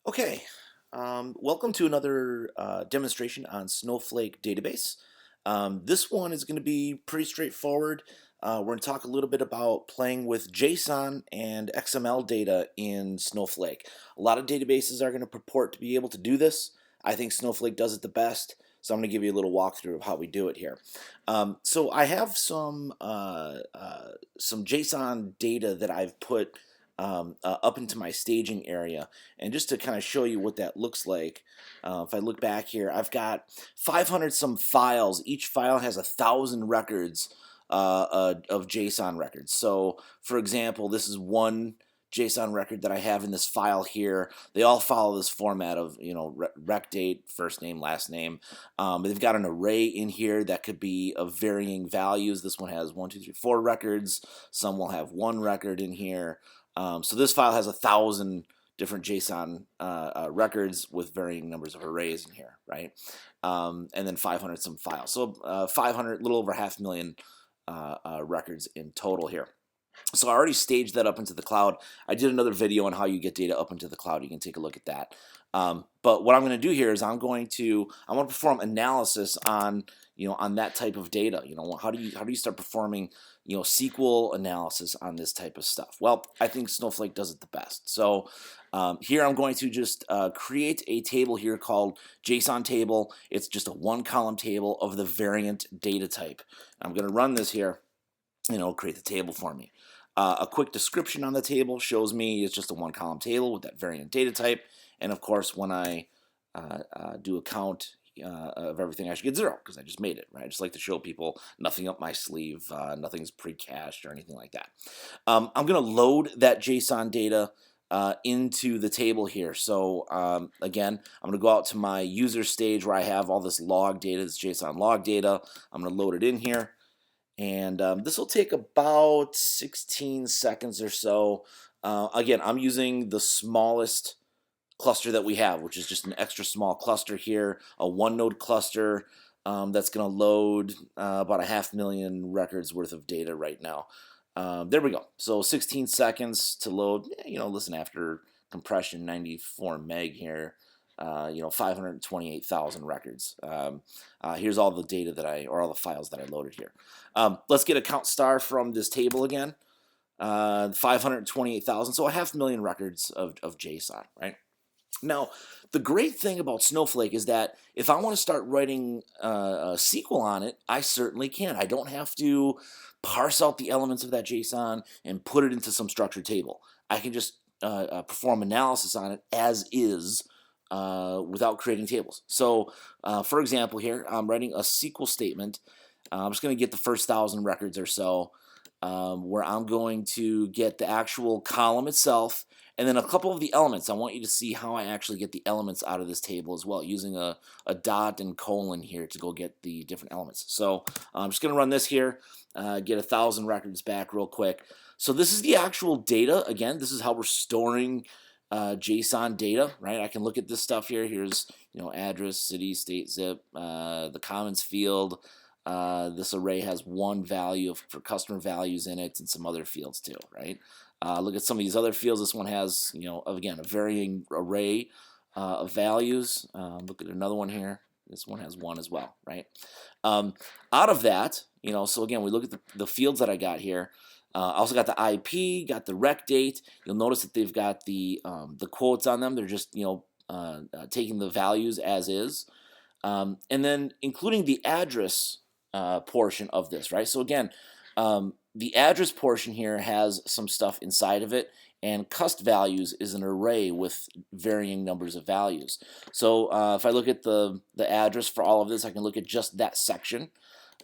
Okay, welcome to another demonstration on Snowflake Database. This one is going to be pretty straightforward. We're going to talk a little bit about playing with JSON and XML data in Snowflake. A lot of databases are going to purport to be able to do this. I think Snowflake does it the best, so I'm going to give you a little walkthrough of how we do it here. So I have some JSON data that I've put up into my staging area, and just to kind of show you what that looks like, if I look back here, I've got 500 some files. Each file has 1,000 records of JSON records. So for example, this is one JSON record that I have in this file here. They all follow this format of, rec date, first name, last name. They've got an array in here that could be of varying values. This one has 1, 2, 3, 4 records. Some will have one record in here. So this file has 1,000 different JSON records with varying numbers of arrays in here, right? And then 500 some files. So 500, little over 500,000 records in total here. So I already staged that up into the cloud. I did another video on how you get data up into the cloud. You can take a look at that. But what I'm going to do here is I want to perform analysis on on that type of data. How do you start performing SQL analysis on this type of stuff? Well, I think Snowflake does it the best. So here I'm going to just create a table here called JSON table. It's just a one-column table of the variant data type. I'm going to run this here. Create the table for me. A quick description on the table shows me it's just a one-column table with that variant data type. And of course, when I do a count of everything, I should get 0 because I just made it, right? I just like to show people nothing up my sleeve, nothing's pre-cached or anything like that. I'm going to load that JSON data into the table here. So again, I'm going to go out to my user stage where I have all this log data, this JSON log data. I'm going to load it in here. And this will take about 16 seconds or so. Again, I'm using the smallest cluster that we have, which is just an extra small cluster here, a one node cluster that's going to load about 500,000 records worth of data right now. There we go. So 16 seconds to load. Listen, after compression, 94 meg here. 528,000 records. Here's all the data or all the files that I loaded here. Let's get a count star from this table again. 528,000, so 500,000 records of JSON, right? Now, the great thing about Snowflake is that if I want to start writing a SQL on it, I certainly can. I don't have to parse out the elements of that JSON and put it into some structured table. I can just perform analysis on it as is, without creating tables. So for example here, I'm writing a SQL statement. I'm just going to get the first 1,000 records or so, where I'm going to get the actual column itself and then a couple of the elements. I want you to see how I actually get the elements out of this table as well, using a dot and colon here to go get the different elements. So I'm just going to run this here, get 1,000 records back real quick. So this is the actual data. Again, this is how we're storing JSON data, right? I can look at this stuff here. Here's address, city, state, zip, the comments field. This array has one value for customer values in it, and some other fields too, right? Look at some of these other fields. This one has again a varying array of values. Look at another one here. This one has one as well, right? Out of that, so again, we look at the fields that I got here. I also got the IP, got the rec date. You'll notice that they've got the quotes on them. They're just taking the values as is, and then including the address portion of this, right? So again, the address portion here has some stuff inside of it, and cust values is an array with varying numbers of values. So if I look at the address for all of this, I can look at just that section.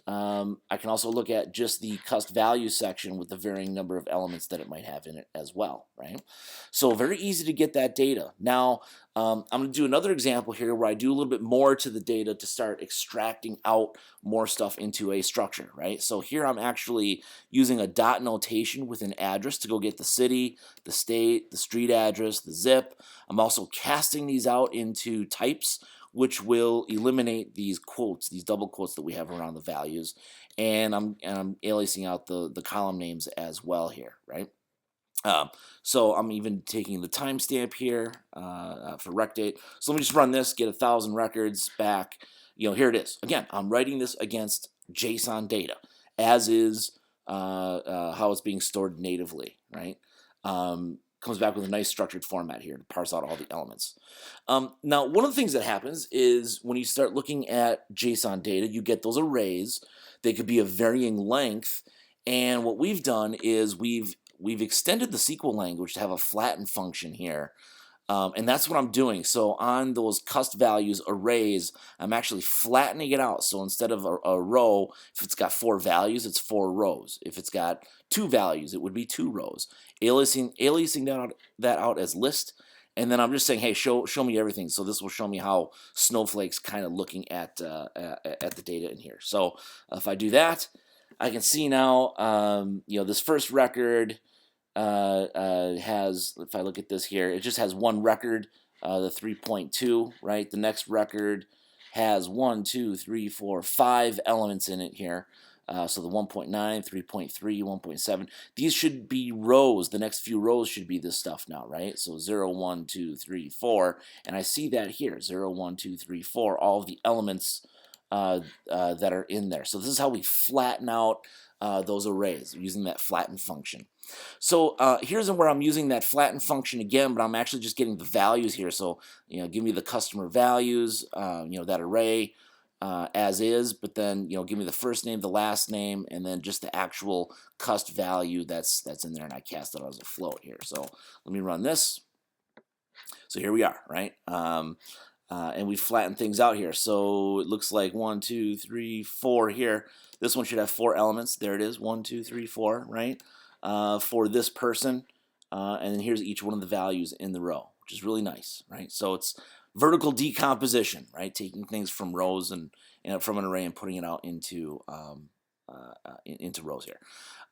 I can also look at just the cust value section with the varying number of elements that it might have in it as well, right? So very easy to get that data. Now, I'm going to do another example here where I do a little bit more to the data to start extracting out more stuff into a structure, right? So here I'm actually using a dot notation with an address to go get the city, the state, the street address, the zip. I'm also casting these out into types, which will eliminate these quotes, these double quotes that we have around the values, and I'm aliasing out the column names as well here, right? Um, so I'm even taking the timestamp here for rec date. So let me just run this, get 1,000 records back. Here it is. Again, I'm writing this against JSON data, as is how it's being stored natively, right? Comes back with a nice structured format here to parse out all the elements. Now, one of the things that happens is when you start looking at JSON data, you get those arrays. They could be of varying length. And what we've done is we've extended the SQL language to have a flatten function here. And that's what I'm doing. So on those cust values arrays, I'm actually flattening it out. So instead of a row, if it's got 4 values, it's 4 rows. If it's got 2 values, it would be 2 rows. Aliasing that out as list. And then I'm just saying, hey, show me everything. So this will show me how Snowflake's kind of looking at the data in here. So if I do that, I can see now, this first record has, if I look at this here, it just has one record, the 3.2, right? The next record has 1, 2, 3, 4, 5 elements in it here. So the 1.9, 3.3, 1.7, these should be rows. The next few rows should be this stuff now, right? So 0, 1, 2, 3, 4, and I see that here, 0, 1, 2, 3, 4, all of the elements that are in there. So this is how we flatten out those arrays using that flatten function. So here's where I'm using that flatten function again, but I'm actually just getting the values here. So give me the customer values, that array as is, but then give me the first name, the last name, and then just the actual cust value that's in there, and I cast it as a float here. So let me run this. So here we are, right? And we flatten things out here. So it looks like 1, 2, 3, 4 here. This one should have 4 elements. There it is, 1, 2, 3, 4, right? For this person. And then here's each one of the values in the row, which is really nice, right? So it's vertical decomposition, right? Taking things from rows and from an array and putting it out into rows here.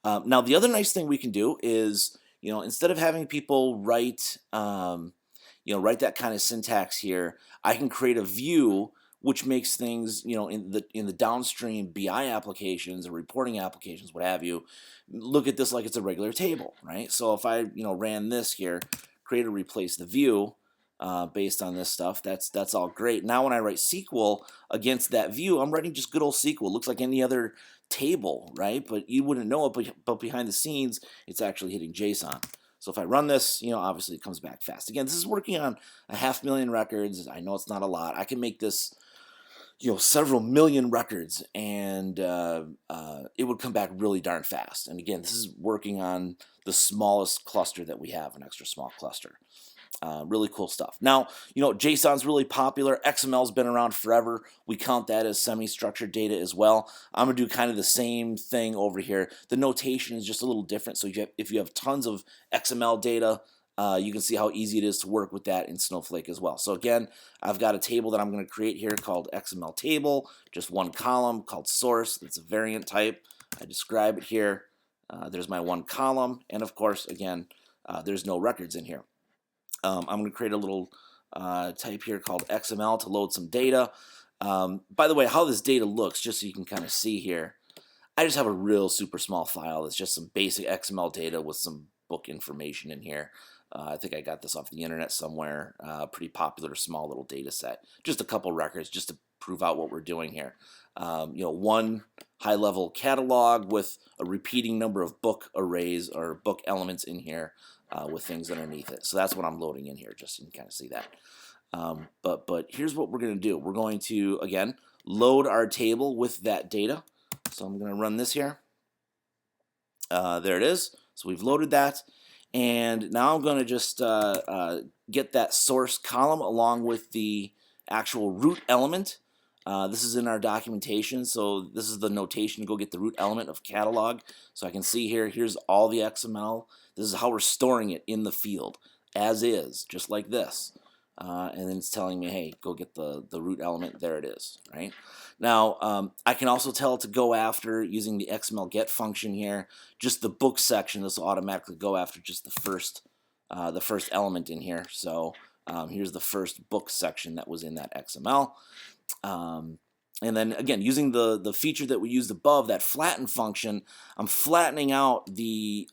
Now, the other nice thing we can do is, instead of having people write that kind of syntax here, I can create a view which makes things, in the downstream BI applications or reporting applications, what have you, look at this like it's a regular table, right? So if I, ran this here, create or replace the view based on this stuff, that's all great. Now when I write SQL against that view, I'm writing just good old SQL. It looks like any other table, right? But you wouldn't know it, but behind the scenes, it's actually hitting JSON. So if I run this, obviously it comes back fast. Again, this is working on 500,000 records. I know it's not a lot. I can make this, several million records, and it would come back really darn fast. And again, this is working on the smallest cluster that we have, an extra small cluster. Really cool stuff. Now, JSON's really popular. XML's been around forever. We count that as semi-structured data as well. I'm going to do kind of the same thing over here. The notation is just a little different. So if you have tons of XML data, you can see how easy it is to work with that in Snowflake as well. So again, I've got a table that I'm going to create here called XML table, just one column called source. It's a variant type. I describe it here. There's my one column. And of course, again, there's no records in here. I'm going to create a little type here called XML to load some data. By the way, how this data looks, just so you can kind of see here, I just have a real super small file. It's just some basic XML data with some book information in here. I think I got this off the internet somewhere. Pretty popular small little data set. Just a couple records just to prove out what we're doing here. One high-level catalog with a repeating number of book arrays or book elements in here. With things underneath it. So that's what I'm loading in here, just so you can kind of see that. But here's what we're going to do. We're going to, again, load our table with that data. So I'm going to run this here. There it is. So we've loaded that. And now I'm going to just get that source column along with the actual root element. This is in our documentation, so this is the notation to go get the root element of catalog. So I can see here, here's all the XML. This is how we're storing it in the field, as is, just like this. And then it's telling me, hey, go get the root element. There it is, right? Now, I can also tell it to go after, using the XML get function here, just the book section. This will automatically go after just the first element in here. So here's the first book section that was in that XML. And then again, using the feature that we used above, that flatten function, I'm flattening out the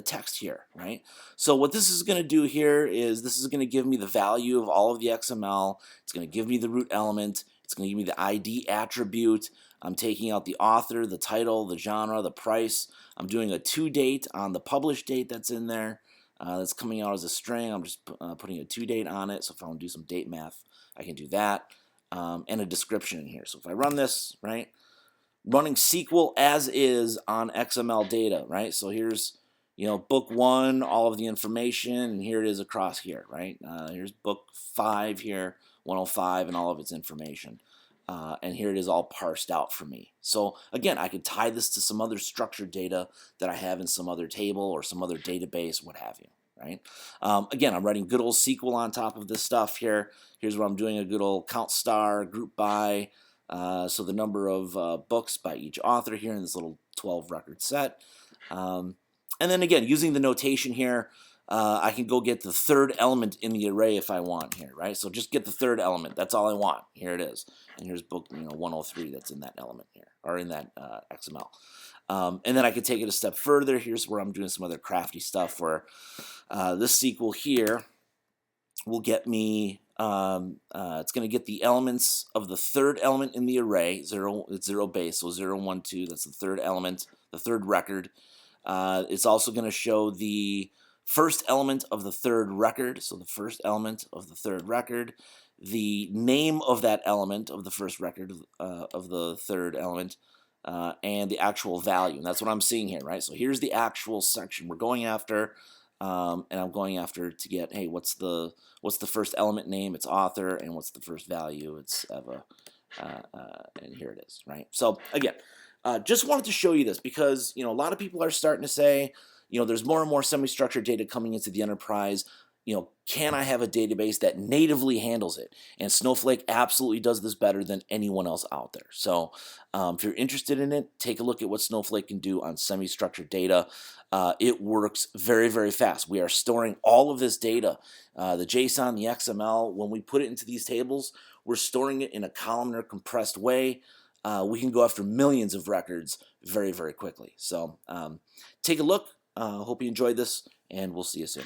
text here, right? So what this is going to do here is this is going to give me the value of all of the XML. It's going to give me the root element. It's going to give me the ID attribute. I'm taking out the author, the title, the genre, the price. I'm doing a to-date on the published date that's in there. That's coming out as a string. I'm just putting a to-date on it. So if I want to do some date math, I can do that. And a description in here. So if I run this, right, running SQL as is on XML data, right? So here's, book 1, all of the information, and here it is across here, right? Here's book 5 here, 105, and all of its information. And here it is all parsed out for me. So again, I could tie this to some other structured data that I have in some other table or some other database, what have you. Right? Again, I'm writing good old SQL on top of this stuff here. Here's where I'm doing a good old count star, group by, so the number of books by each author here in this little 12 record set. And then again, using the notation here, I can go get the third element in the array if I want here, right? So just get the third element. That's all I want. Here it is. And here's book 103 that's in that element here, or in that XML. And then I could take it a step further. Here's where I'm doing some other crafty stuff where this SQL here will get me, it's going to get the elements of the third element in the array. It's 0 base, so 0, 1, 2, that's the third element, the third record. It's also going to show the first element of the third record, so the first element of the third record, the name of that element of the first record of the third element, and the actual value. And that's what I'm seeing here, right? So here's the actual section we're going after, and I'm going after to get, hey, what's the first element name? It's author, and what's the first value? It's Eva, and here it is, right? So again, just wanted to show you this because a lot of people are starting to say, there's more and more semi-structured data coming into the enterprise. Can I have a database that natively handles it? And Snowflake absolutely does this better than anyone else out there. So if you're interested in it, take a look at what Snowflake can do on semi-structured data. It works very, very fast. We are storing all of this data, the JSON, the XML. When we put it into these tables, we're storing it in a columnar compressed way. We can go after millions of records very, very quickly. So take a look. Hope you enjoyed this, and we'll see you soon.